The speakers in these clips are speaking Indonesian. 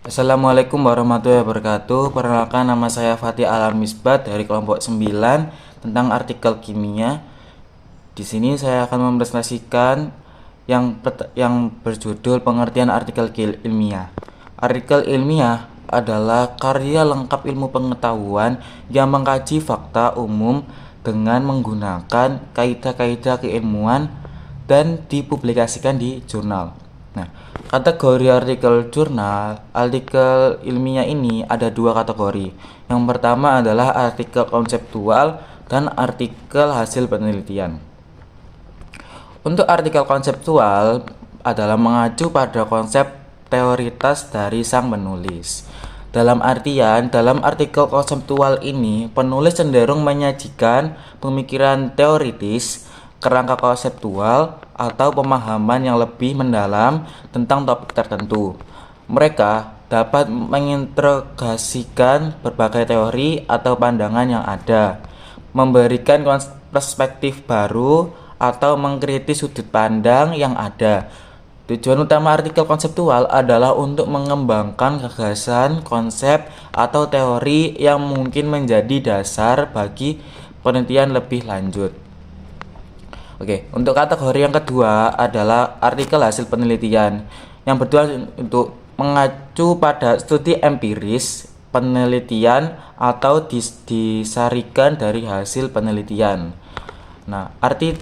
Assalamualaikum warahmatullahi wabarakatuh. Perkenalkan, nama saya Fatih Alam Misbat dari kelompok 9 tentang artikel kimia. Di sini saya akan mempresentasikan yang berjudul pengertian artikel ilmiah. Artikel ilmiah adalah karya lengkap ilmu pengetahuan yang mengkaji fakta umum dengan menggunakan kaidah-kaidah keilmuan dan dipublikasikan di jurnal. Nah, kategori artikel ilmiah ini ada dua kategori. Yang pertama adalah artikel konseptual dan artikel hasil penelitian. Untuk artikel konseptual adalah mengacu pada konsep teoritas dari sang penulis. Dalam artikel konseptual ini, penulis cenderung menyajikan pemikiran teoritis, kerangka konseptual, atau pemahaman yang lebih mendalam tentang topik tertentu. Mereka dapat mengintegrasikan berbagai teori atau pandangan yang ada, memberikan perspektif baru, atau mengkritik sudut pandang yang ada. Tujuan utama artikel konseptual adalah untuk mengembangkan gagasan, konsep, atau teori yang mungkin menjadi dasar bagi penelitian lebih lanjut. Oke, untuk kategori yang kedua adalah artikel hasil penelitian yang bertujuan untuk mengacu pada studi empiris, penelitian, atau disarikan dari hasil penelitian. Nah, arti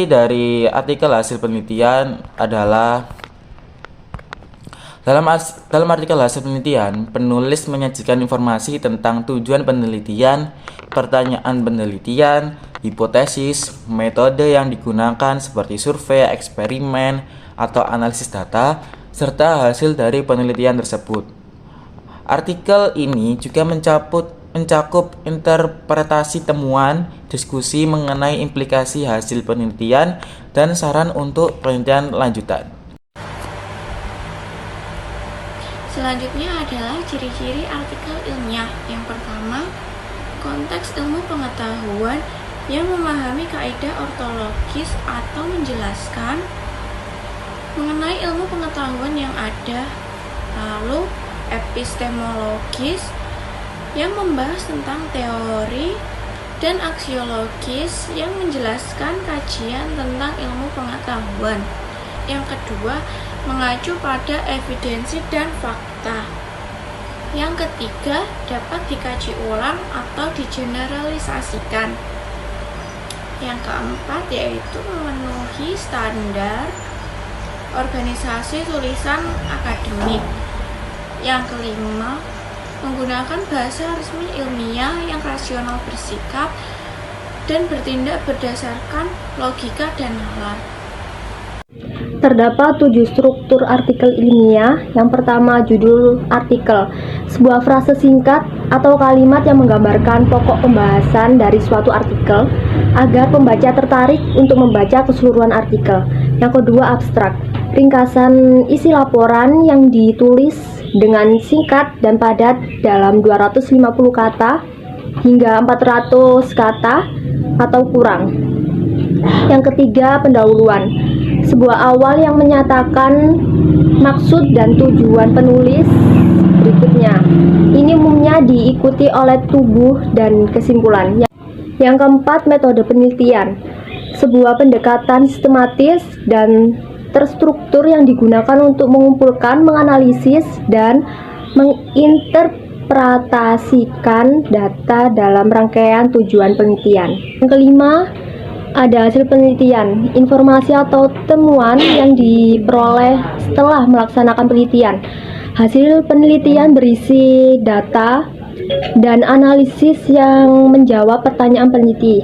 dari artikel hasil penelitian adalah dalam artikel hasil penelitian, penulis menyajikan informasi tentang tujuan penelitian, pertanyaan penelitian, hipotesis, metode yang digunakan seperti survei, eksperimen, atau analisis data, serta hasil dari penelitian tersebut. Artikel ini juga mencakup interpretasi temuan, diskusi mengenai implikasi hasil penelitian, dan saran untuk penelitian lanjutan. Selanjutnya adalah ciri-ciri artikel ilmiah. Yang pertama, konteks ilmu pengetahuan yang memahami kaidah ortologis atau menjelaskan mengenai ilmu pengetahuan yang ada. Lalu, epistemologis yang membahas tentang teori dan aksiologis yang menjelaskan kajian tentang ilmu pengetahuan. Yang kedua, mengacu pada evidensi dan fakta. Yang ketiga, dapat dikaji ulang atau digeneralisasikan. Yang keempat yaitu memenuhi standar organisasi tulisan akademik. Yang kelima, menggunakan bahasa resmi ilmiah yang rasional bersikap dan bertindak berdasarkan logika dan nalar. Terdapat 7 struktur artikel ilmiah. Yang pertama, judul artikel, sebuah frase singkat atau kalimat yang menggambarkan pokok pembahasan dari suatu artikel agar pembaca tertarik untuk membaca keseluruhan artikel. Yang kedua, abstrak, ringkasan isi laporan yang ditulis dengan singkat dan padat dalam 250 kata hingga 400 kata atau kurang. Yang ketiga, pendahuluan, sebuah awal yang menyatakan maksud dan tujuan penulis berikutnya. Ini umumnya diikuti oleh tubuh dan kesimpulan. Yang keempat, metode penelitian, sebuah pendekatan sistematis dan terstruktur yang digunakan untuk mengumpulkan, menganalisis, dan menginterpretasikan data dalam rangkaian tujuan penelitian. Yang kelima, ada hasil penelitian, informasi atau temuan yang diperoleh setelah melaksanakan penelitian. Hasil penelitian berisi data dan analisis yang menjawab pertanyaan peneliti.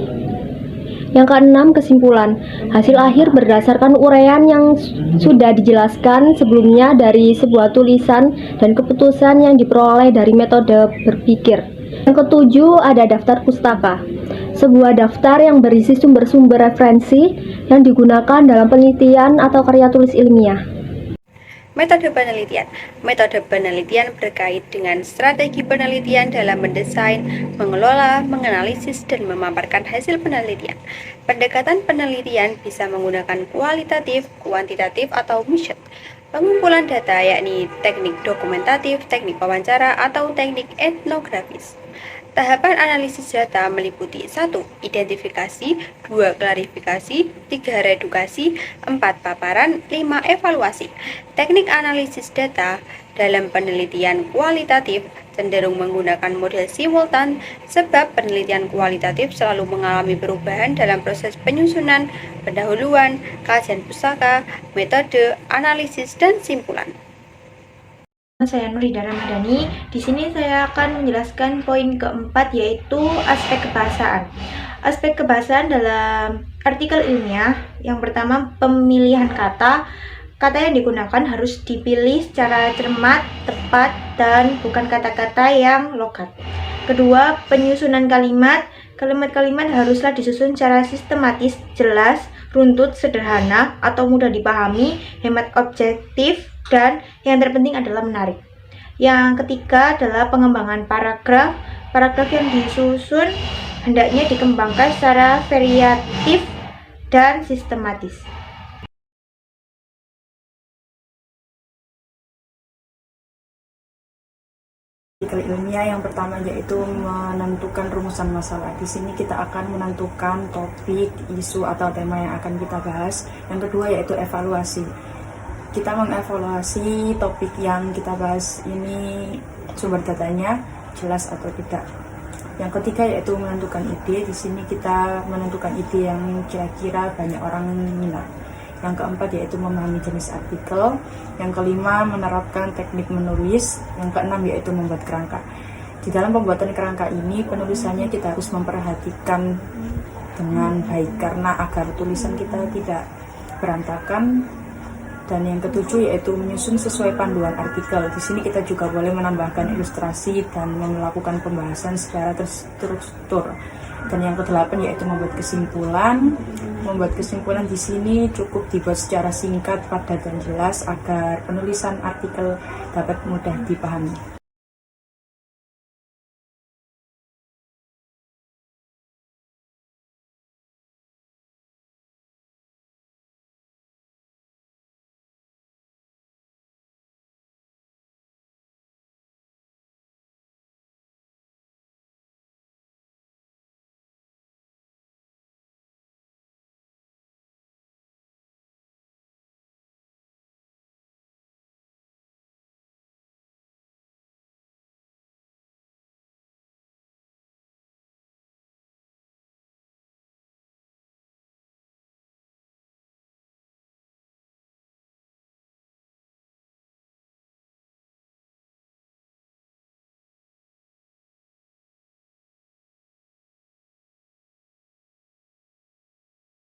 Yang keenam, kesimpulan, hasil akhir berdasarkan uraian yang sudah dijelaskan sebelumnya dari sebuah tulisan dan keputusan yang diperoleh dari metode berpikir. Yang ketujuh, ada daftar pustaka, sebuah daftar yang berisi sumber-sumber referensi yang digunakan dalam penelitian atau karya tulis ilmiah. Metode penelitian. Metode penelitian berkait dengan strategi penelitian dalam mendesain, mengelola, menganalisis, dan memaparkan hasil penelitian. Pendekatan penelitian bisa menggunakan kualitatif, kuantitatif, atau method. Pengumpulan data yakni teknik dokumentatif, teknik wawancara, atau teknik etnografis. Tahapan analisis data meliputi 1. Identifikasi, 2. Klarifikasi, 3. Redukasi, 4. Paparan, 5. Evaluasi. Teknik analisis data dalam penelitian kualitatif cenderung menggunakan model simultan sebab penelitian kualitatif selalu mengalami perubahan dalam proses penyusunan, pendahuluan, kajian pustaka, metode, analisis, dan simpulan. Saya Nurida Ramadhani. Di sini saya akan menjelaskan poin keempat, yaitu aspek kebahasaan. Aspek kebahasaan dalam artikel ilmiah, yang pertama pemilihan kata. Kata yang digunakan harus dipilih secara cermat, tepat, dan bukan kata-kata yang logat. Kedua, penyusunan kalimat. Kalimat-kalimat haruslah disusun secara sistematis, jelas, runtut, sederhana, atau mudah dipahami, hemat objektif, dan yang terpenting adalah menarik. Yang ketiga adalah pengembangan paragraf. Paragraf yang disusun hendaknya dikembangkan secara variatif dan sistematis. Artikel ilmiah yang pertama yaitu menentukan rumusan masalah. Di sini kita akan menentukan topik, isu atau tema yang akan kita bahas. Yang kedua yaitu evaluasi. Kita mengevaluasi topik yang kita bahas ini, sumber datanya jelas atau tidak. Yang ketiga yaitu menentukan ide. Di sini kita menentukan ide yang kira-kira banyak orang minat. Yang keempat yaitu memahami jenis artikel. Yang kelima menerapkan teknik menulis. Yang keenam yaitu membuat kerangka. Di dalam pembuatan kerangka ini penulisannya kita harus memperhatikan dengan baik karena agar tulisan kita tidak berantakan. Dan yang ketujuh yaitu menyusun sesuai panduan artikel. Di sini kita juga boleh menambahkan ilustrasi dan melakukan pembahasan secara terstruktur. Dan yang kedelapan yaitu membuat kesimpulan. Membuat kesimpulan di sini cukup dibuat secara singkat, padat, dan jelas agar penulisan artikel dapat mudah dipahami.